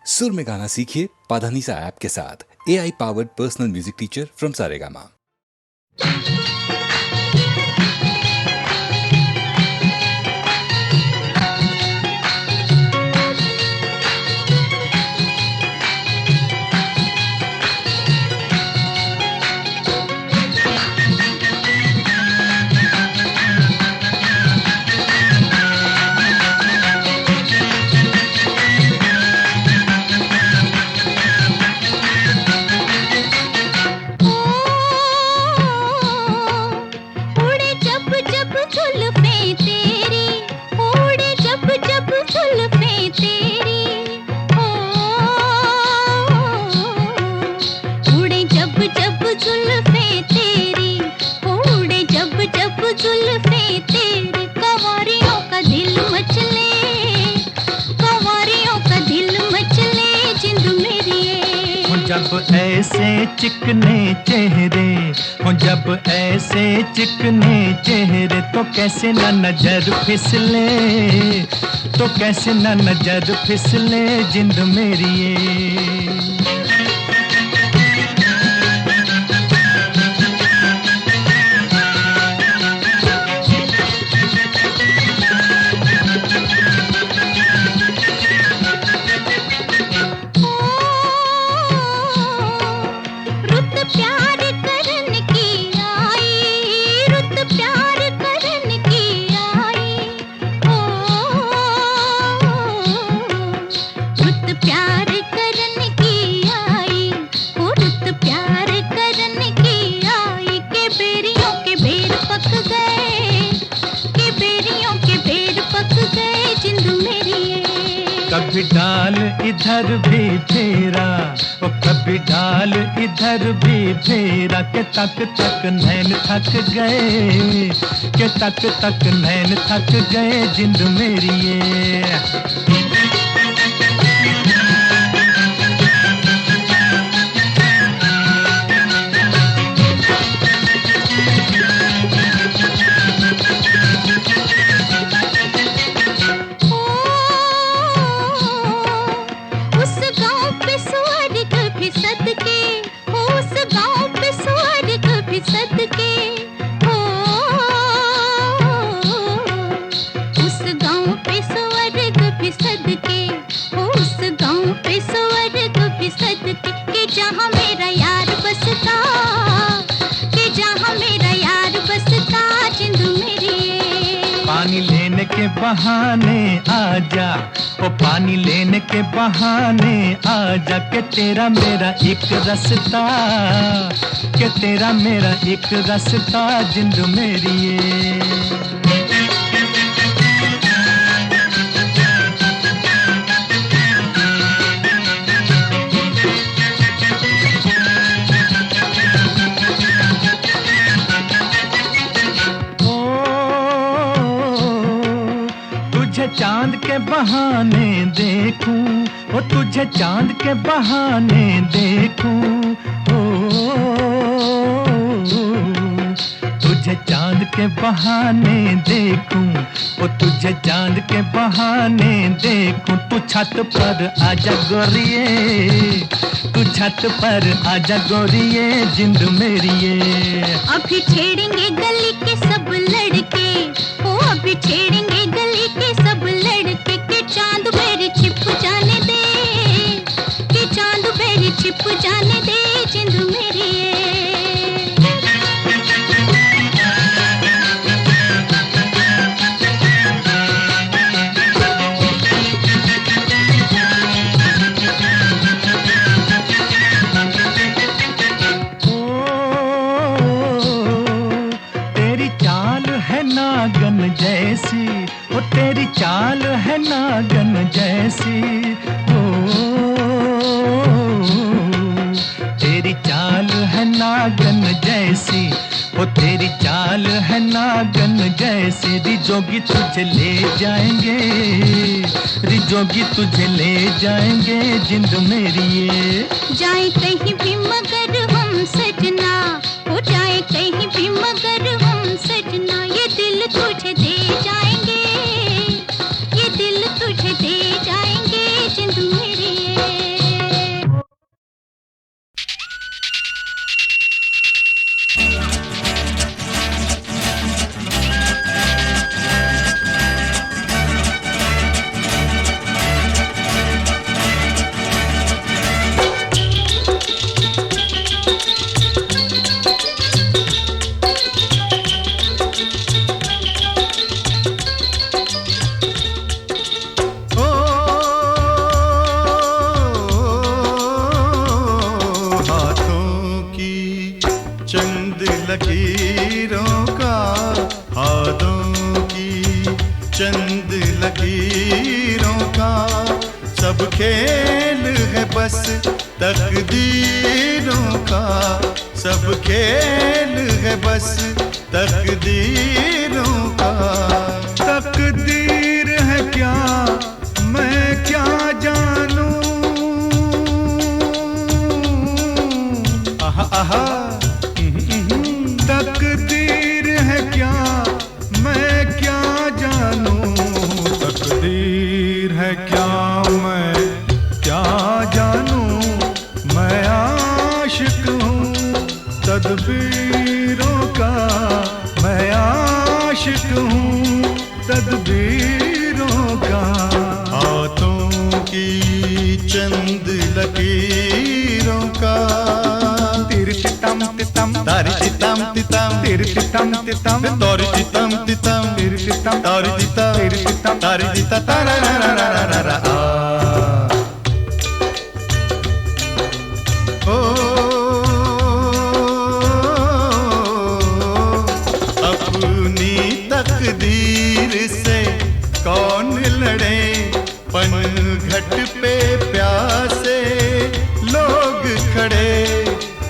सुर में गाना सीखिए पाधानीसा ऐप के साथ। AI powered personal music teacher from Saregama. जब ऐसे चिकने चेहरे हो, जब ऐसे चिकने चेहरे तो कैसे ना नजर फिसले, तो कैसे ना नजर फिसले जिंद मेरी ये। कभी डाल इधर भी फेरा, ओ कभी डाल इधर भी फेरा, के तक तक नैन थक गए, के तक तक नैन थक गए जिंद मेरी ये। पानी लेने के बहाने आजा, ओ पानी लेने के बहाने आजा, के तेरा मेरा एक रास्ता, के तेरा मेरा एक रास्ता जिंद मेरी ये। तुझे चांद के बहाने देखूं, ओ तुझे चांद के बहाने देखूं, ओ तुझे चांद के बहाने देखूं, ओ तुझे चांद के बहाने देखूं। तू छत पर आजा गोरिये, तू छत पर आजा गोरिये जिंद मेरी ये। अभी छेड़ेंगे गली के सब लड़के, ओ अभी छेड़ेंगे गली के सब लड़के, के चांद मेरे छिप जाने दे, के चांद मेरे छिप जाने दे जिंद मेरी ये। नागन जैसी, ओ तेरी चाल है नागन जैसी, ओ तेरी चाल है नागन जैसी, ओ तेरी चाल है नागन जैसी। रिजोगी तुझे ले जाएंगे, रिजोगी तुझे ले जाएंगे जिंद मेरी ये। जाए कहीं भी मगर हम सजना, हो जाए कहीं भी मगर हम सजना, ये दिल तुझे दे जाएंगे, ये दिल तुझे दे जाएंगे जिंद मेरी ये। लकीरों का, हाथों की चंद लकीरों का, सब खेल है बस तकदीरों का, सब खेल है बस तकदीरों का। तकदीर है क्या मैं क्या जानूं, आहा आहा तकदीर है क्या मैं क्या जानूं, तकदीर है क्या मैं क्या जानूं, मैं आशिक हूँ तदबीरों का, मैं आशिक हूँ तदबीरों का। हाथों की चंद लकीरों का, तिरतितम तितम तारी चितम तितम, तिरतितम तितम तोरी चितम तितम, तिरतितम तारी चिता, तिरतितम तारी चिता, तारा रा रा रा रा रा रा। ओ अपनी तकदीर से कौन लड़े, पनघट पे प्यासे लोग खड़े,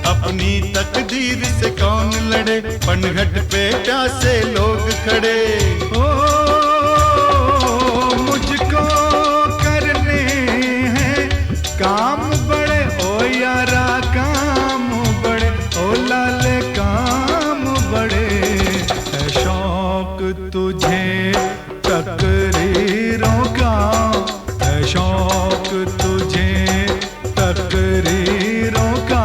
अपनी तकदीर से कौन लड़े, पनघट पे प्यासे लोग खड़े। ओ मुझको करने हैं काम बड़े, ओ यारा काम बड़े, ओ लाले काम बड़े, है शौक तुझे तकरीरों का, है शौक तुझे तकरीरों का,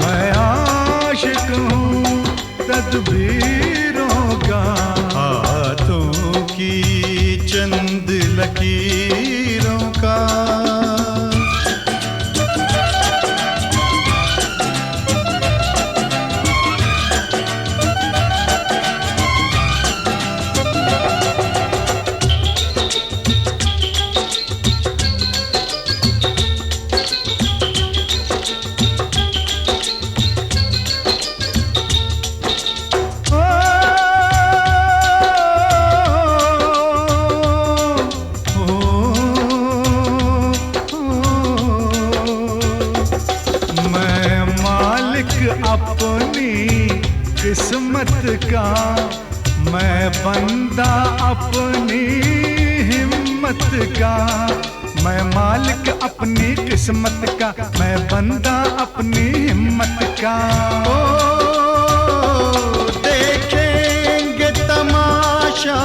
मैं आशिक हूँ तदबीरों का। हाथों की चंद लकीरों का, अपनी किस्मत का, मैं बंदा अपनी हिम्मत का, मैं मालिक अपनी किस्मत का, मैं बंदा अपनी हिम्मत का। ओ देखेंगे तमाशा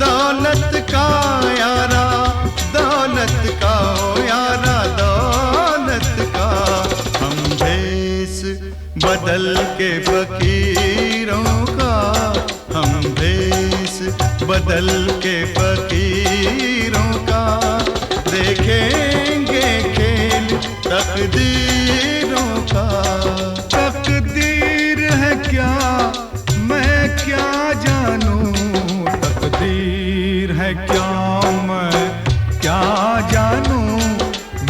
दौलत का यारा, दौलत का ओ यारा, दौलत का। हम भेस बदल के फकीरों का, हम भेस बदल के फकीरों का, देखेंगे खेल तकदीरों का। तकदीर है क्या मैं क्या जानूं, तकदीर है क्या मैं क्या जानूं,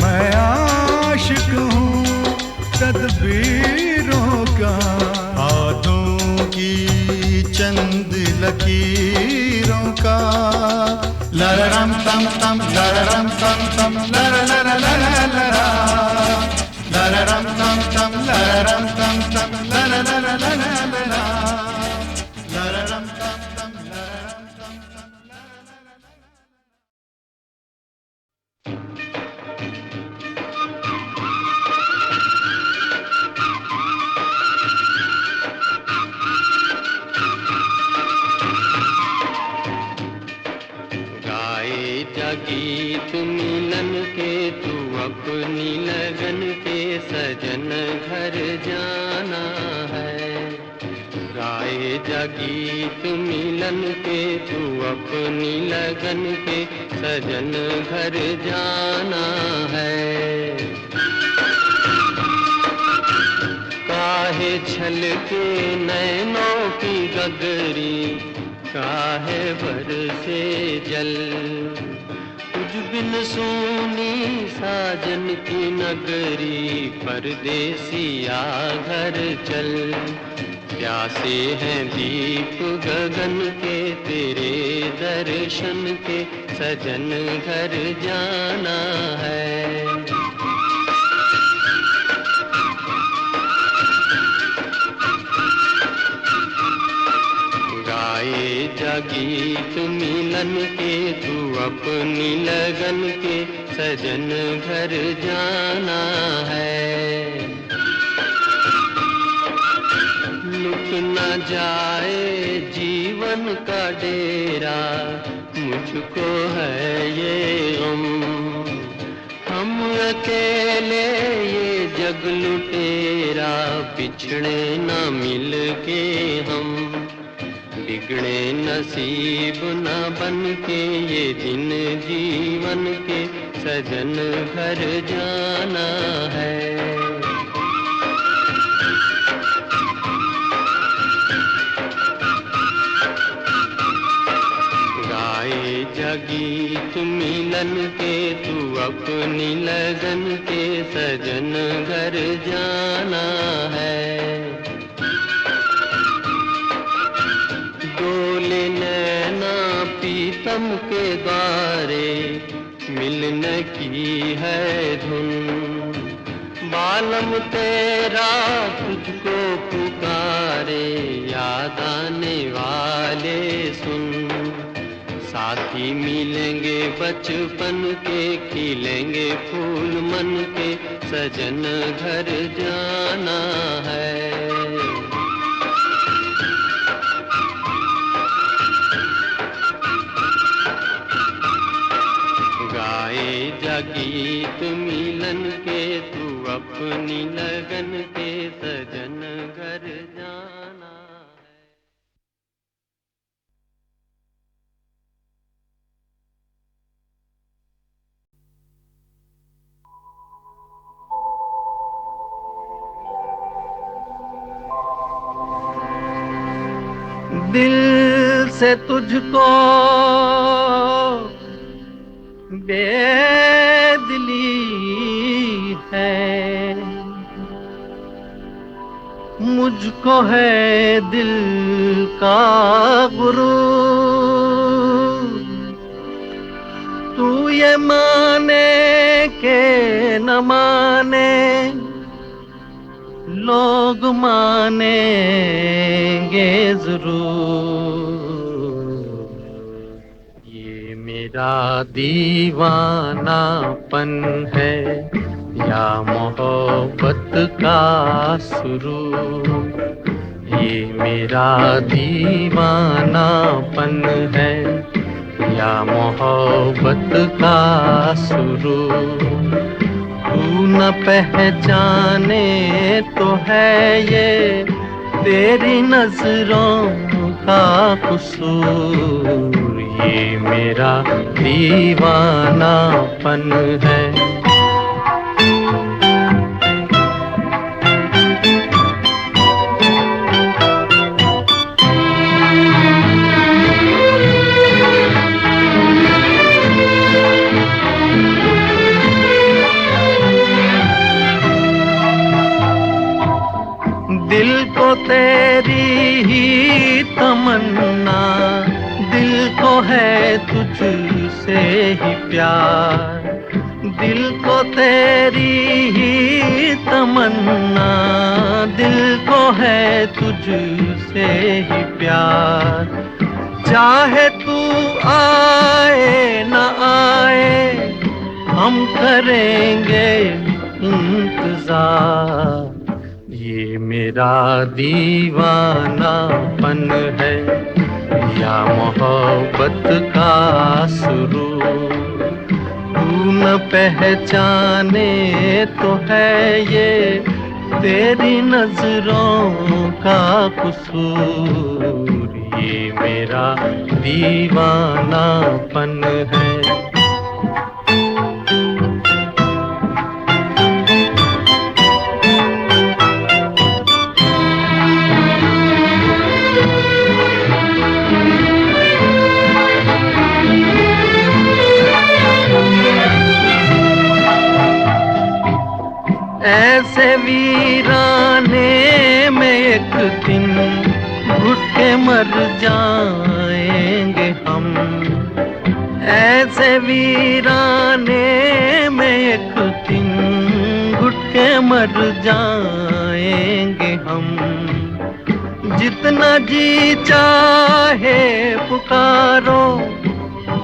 मैं आशिक हूँ तदबीरों का। हाथों की चंद लकीरों का, लररम तम तम, लररम तम तम, लर लर लर लरा, लररम तम तम, लररम तम तम, लर लर लर लरा, लररम तम तम, लररम तम तम, लर लर लर। गीत मिलन के तू अपनी लगन के सजन घर जाना है, गाए जा गीत मिलन के तू अपनी लगन के सजन घर जाना है। काहे छलके नैनों की गगरी, काहे बरसे जल, तुझ बिन सोनी साजन की नगरी, परदेसिया घर चल। प्यासे हैं दीप गगन के तेरे दर्शन के, सजन घर जाना है। गाए जा गीत मिलन के तू अपनी लगन के, सजन घर जाना है। लुट न जाए जीवन का डेरा, मुझको है ये गम। हम अकेले ये जग लुटेरा, बिछड़े न मिल के हम। बिगड़े नसीब न बन के ये दिन जीवन के, सजन घर जाना है। गीत मिलन के तू अपनी लगन के, सजन घर जाना है। डोले नैना पीतम के द्वारे, मिलने की है धुन। बालम तेरा तुझको पुकारे, याद आने वाले सुन। साथी मिलेंगे बचपन के, खिलेंगे फूल मन के, सजन घर जाना है। गाए जा गीत मिलन के तू अपनी लगन के, सजन घर जाना। दिल से तुझको बेदिली है, मुझको है दिल का गुरूर। तू ये माने के न माने, लोग मानेंगे जरूर। ये मेरा दीवानापन है या मोहब्बत का सुरूर। ये मेरा दीवानापन है या मोहब्बत का सुरूर। तू न पहचाने तो है ये तेरी नजरों का कसूर। ये मेरा दीवानापन है। दिल को तेरी ही तमन्ना, दिल को है तुझसे ही प्यार। दिल को तेरी ही तमन्ना, दिल को है तुझसे ही प्यार। चाहे तू आए न आए, हम करेंगे इंतजार। ये मेरा दीवानापन है या मोहब्बत का सुरूर। तू न पहचाने तो है ये तेरी नजरों का कसूर। ये मेरा दीवानापन है। ऐसे वीराने में एक दिन घुट के मर जाएंगे हम, ऐसे वीराने में एक दिन घुट के मर जाएंगे हम। जितना जी चाहे पुकारो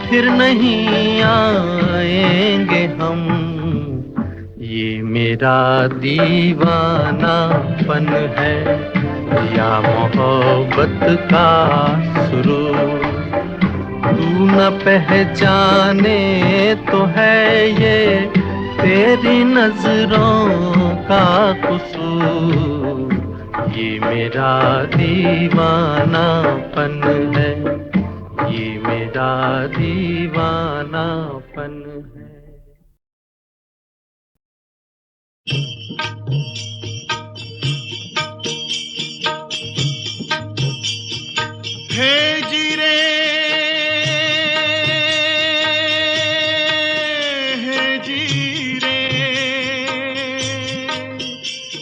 फिर नहीं आएंगे हम। ये मेरा दीवानापन है या मोहब्बत का सुरूर, तू न पहचाने तो है ये तेरी नजरों का कसूर। ये मेरा दीवानापन है, ये मेरा दीवानापन है। हे जीरे हे जीरे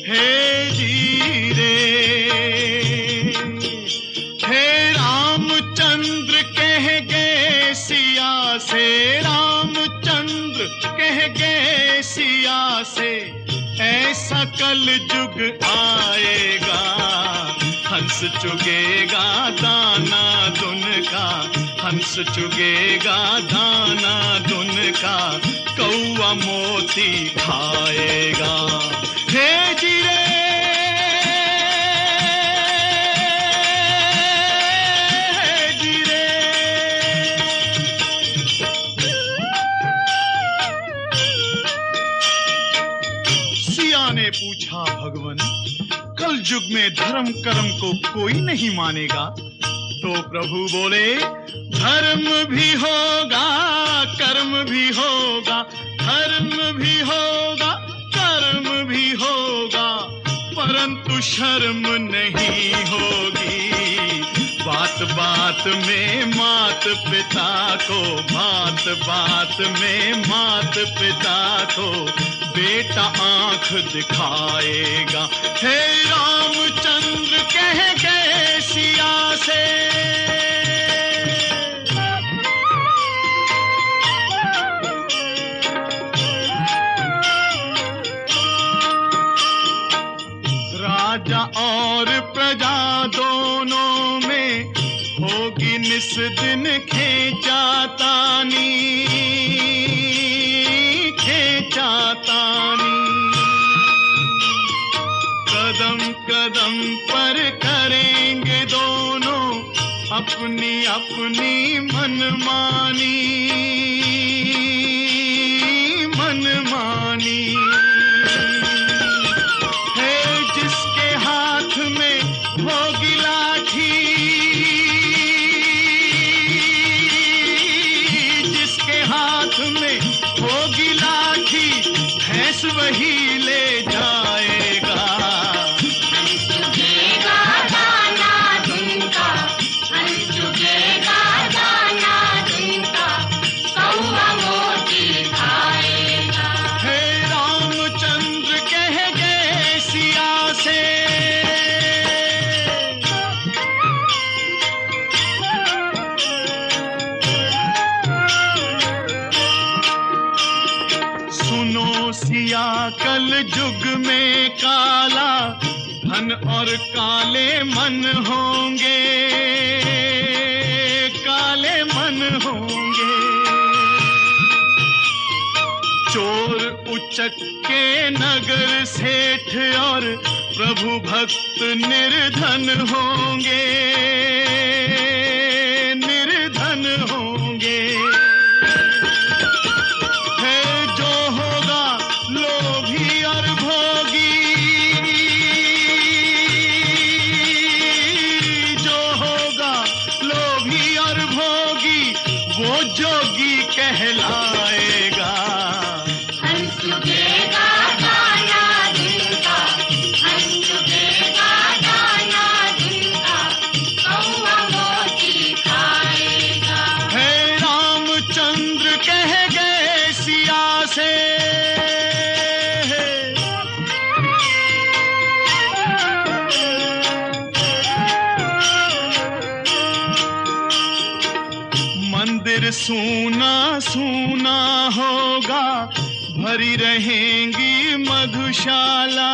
हे जीरे, हे रामचंद्र कह गए सिया से, रामचंद्र कह गए सिया से, ऐसा कल जुग आएगा, हंस चुगेगा दाना दुन का, हंस चुगेगा दाना दुन का, कौआ मोती खाएगा। हे जीरे हे जीरे। सिया ने पूछा भगवन, कल युग में धर्म कर्म को कोई नहीं मानेगा? तो प्रभु बोले, धर्म भी होगा कर्म भी होगा, धर्म भी होगा कर्म भी होगा, परंतु शर्म नहीं होगी। बात बात में मात पिता को, बात बात में मात पिता को बेटा आंख दिखाएगा। हे रामचंद्र कह गए सिया से, राजा और प्रजा दोनों में होगी निस दिन खेचातानी, खेचातानी। कदम कदम पर करेंगे दोनों अपनी अपनी मनमानी, मनमानी। है जिसके हाथ में होगी लाठी, जिसके हाथ में होगी लाठी, भैंस वही ले जाएगा। कल जुग में काला धन और काले मन होंगे, काले मन होंगे। चोर उचक्के नगर सेठ और प्रभु भक्त निर्धन होंगे, निर्धन होंगे। है जो होगा लोभी और भोगी, जो होगा लोभी और भोगी, वो जोगी कहलाएगा। हंस चुगेगा दाना दिन का, हंस चुगेगा दाना दिन का, कौआ मोती खाएगा। हे रामचंद्र कह गए सिया से, सूना सूना होगा, भरी रहेंगी मधुशाला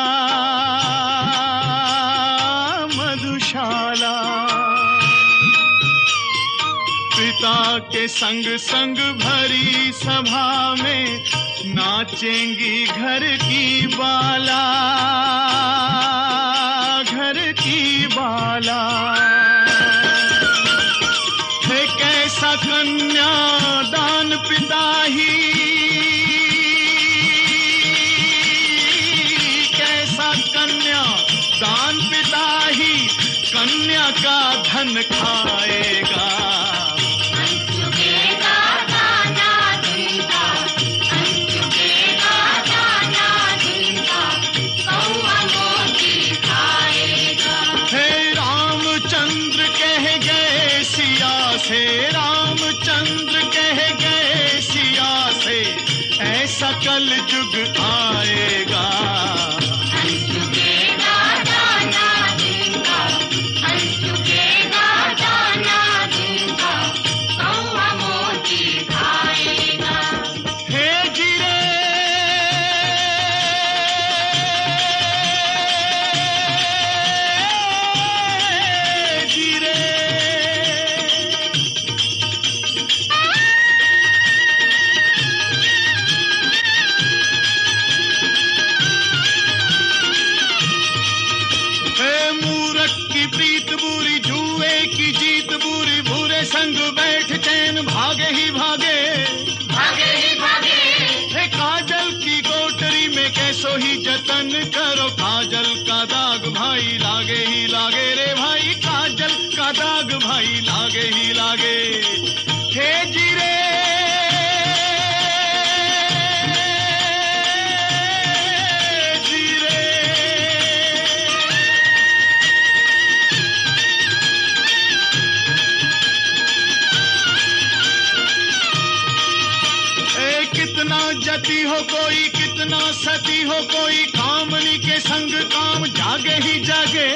मधुशाला। पिता के संग संग भरी सभा में नाचेंगी घर की बाला घर की बाला। है कैसा कन्या दान पिता ही, कैसा कन्या दान पिता ही कन्या का धन खाएगा। रामचंद्र कह गए सिया से, ऐसा कल युग आएगा। हंस चुकेगा दाना दूंगा, हंस चुकेगा दाना दूंगा, कौवा मोती खाएगा। हे जीरे जीरे, संग बैठ चैन भागे ही भागे, भागे ही भागे। हे काजल की कोटरी में कैसो ही जतन करो, काजल का दाग भाई लागे ही लागे रे भाई, काजल का दाग भाई लागे ही लागे। हे जीरे जती हो कोई, कितना सती हो कोई, कामनी के संग काम जागे ही जागे,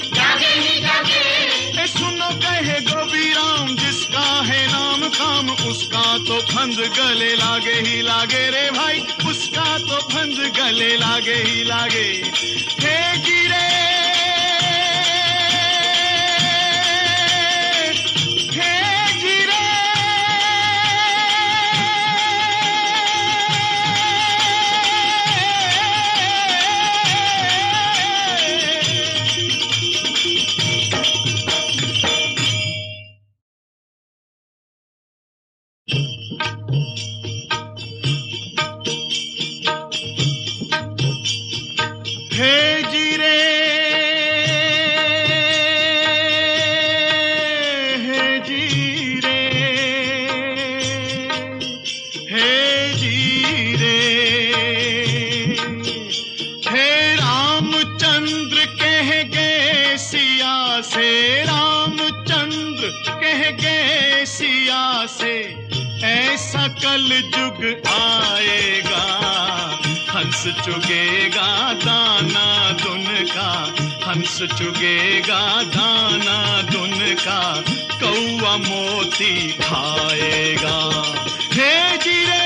जागे ही जागे। सुनो कहे गोपी राम, जिसका है नाम काम, उसका तो फंद गले लागे ही लागे रे भाई, उसका तो फंद गले लागे ही लागे। हे जीरे कल युग आएगा। हंस चुगेगा दाना दुन का, हंस चुगेगा दाना दुन का, कौवा मोती खाएगा। हे जीरे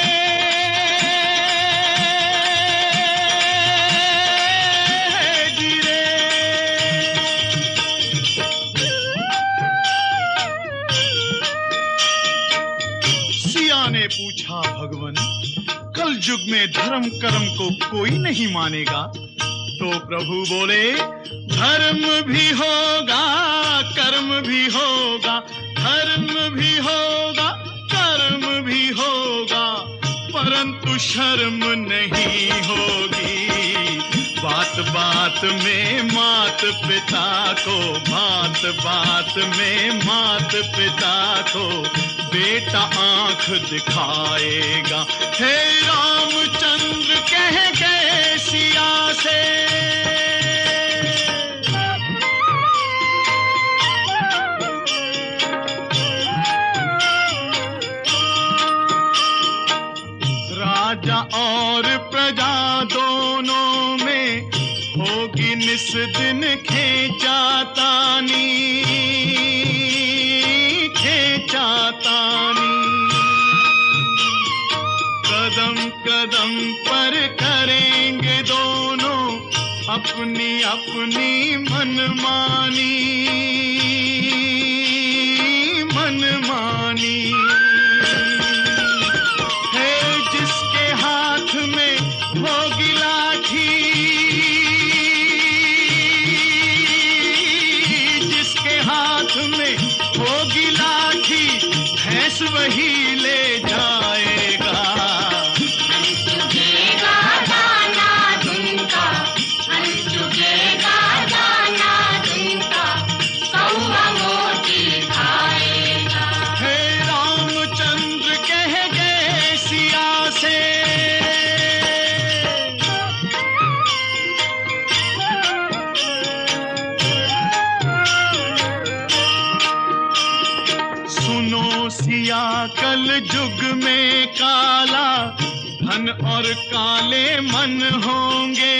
ने पूछा, भगवन कल युग में धर्म कर्म को कोई नहीं मानेगा? तो प्रभु बोले, धर्म भी होगा कर्म भी होगा, धर्म भी होगा कर्म भी होगा, परंतु शर्म नहीं होगी। बात बात में मात पिता को, बात बात में मात पिता को बेटा आंख दिखाएगा। हे रामचंद्र कह गए सिया से, राजा और प्रजा दोनों में होगी निस दिन खेचातानी, खेचातानी। दम पर करेंगे दोनों अपनी अपनी मनमानी मनमानी। है जिसके हाथ में होगी लाठी, जिसके हाथ में होगी लाठी, भैंस वही ले जाएगा। हंस चुकेगा दाना दिन का, हंस चुकेगा दाना दिन का, कौवा मोती खाएगा। हे रामचंद्र कह गए सिया से, सुनो सिया कल जुग में काला धन और काले मन होंगे,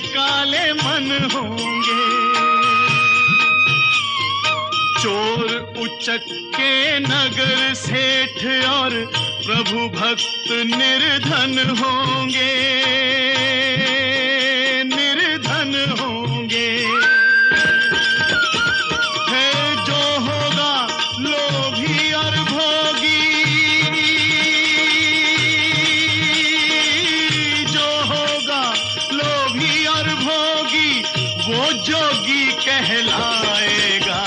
काले मन होंगे। चोर उचक्के नगर सेठ और प्रभु भक्त निर्धन होंगे, निर्धन होंगे। है जो होगा लोभी और भोगी, जो होगा लोभी और भोगी, वो जोगी कहलाएगा।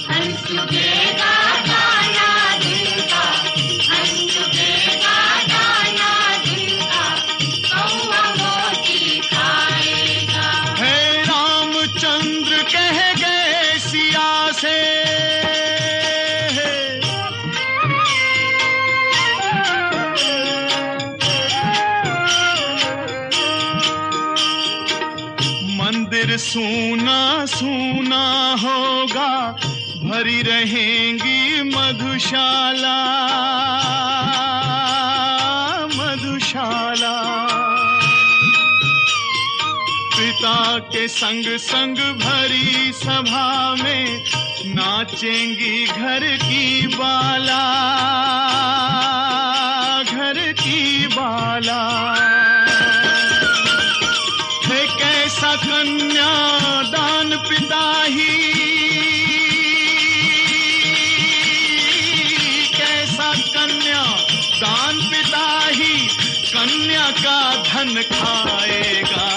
हंस चुकेगा दाना दिन का, हंस चुकेगा दाना दिन का, कौवा मोती खाएगा। है रामचंद्र कह गए सिया से, मंदिर सूना सूना होगा, भरी रहेंगी मधुशाला, मधुशाला। पिता के संग संग भरी सभा में नाचेंगी घर की बाला, घर की बाला। है कैसा कन्या दान पिता ही, कैसा कन्या दान पिता ही, कन्या का धन खाएगा।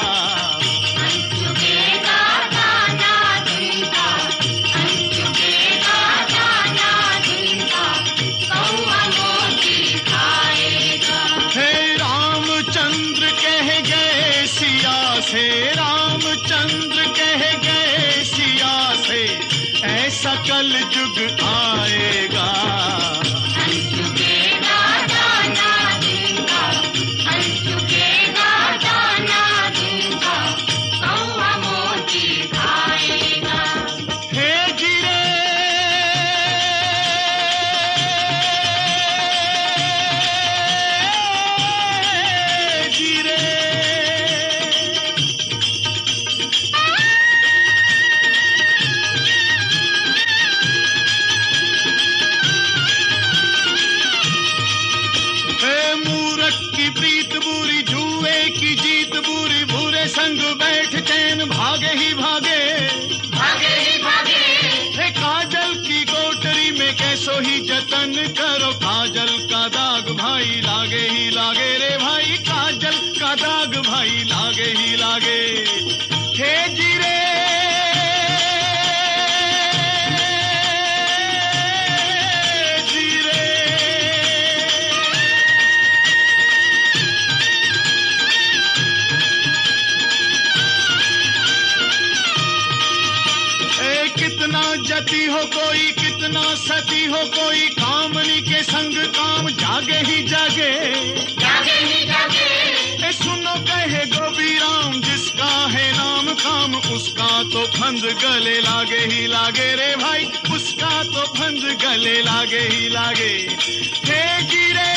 हंस चुकेगा दाना दिन का, हंस चुकेगा दाना दिन का, कौवा मोती खाएगा। हे रामचंद्र कह गए सिया से, रामचंद्र कह गए सिया से, ऐसा कल जुग आएगा। हंस चुकेगा दाना दिन का, हंस चुकेगा दाना दिन का, कौवा मोती खाएगा। हे जिरे जिरे, मूरख की प्रीत बुरी, जुए की जीत बुरी, भूरे संग बैठ चैन भागे ही भागे, भागे ही भागे। हे काजल की कोठरी में कैसो ही जतन करो, काजल का दाग भाई लागे ही लागे रे भाई, काजल का दाग भाई लागे ही लागे। हे जिरे जिरे, कितना जती हो कोई, कितना सती हो कोई, कामनी के संग काम जागे ही जागे, जागे ही जागे। ए सुनो कहे गोपी राम, जिसका है नाम काम, उसका तो फंद गले लागे ही लागे रे भाई, उसका तो फंद गले लागे ही लागे। हे गिरे